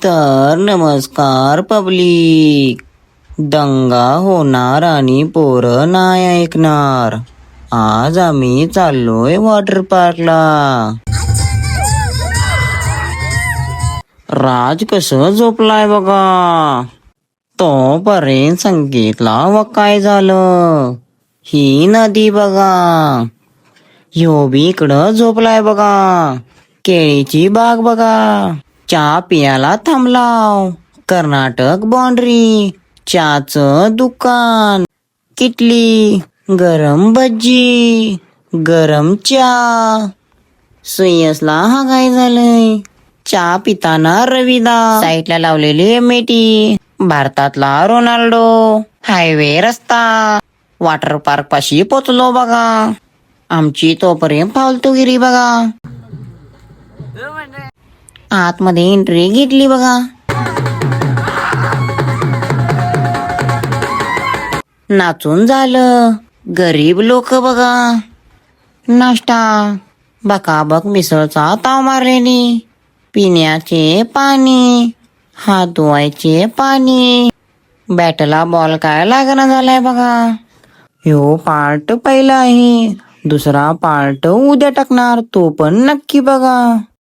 तर नमस्कार पब्लिक. दंगा होणार आणि पोरं नाही ऐकणार. आज आम्ही चाललोय वॉटर पार्कला. राज कसं झोपलाय बघा. तोपर्यंत संकेतला व काय झालं. ही नदी बघा. ह्यो बी इकडं झोपलाय बघा. केळीची बाग बघा. चहा पियाला थांबलाव. कर्नाटक बाउंड्री. चहाचं दुकान. किटली. गरम भज्जी. गरम चहा. सुयसला हा काय झालंय. चहा पिताना रविदास. साईडला लावलेली एमएटी. भारतातला रोनाल्डो. हायवे रस्ता. वॉटर पार्क पाशी पोचलो बघा. आमची तोपर्यंत फालतूगिरी बघा. आतमध्ये एंट्री घेतली बघा. नाचून झालं. गरीब लोक बघा. नाश्ता. बकाबक मिसळचा ताव मारलेली. पिण्याचे पाणी. हात धुवायचे पाणी. बॅटला बॉल काय लागणं झालाय बघा. ह्यो पार्ट पहिला आहे. दुसरा पार्ट उद्या टाकणार. तो पण नक्की बघा.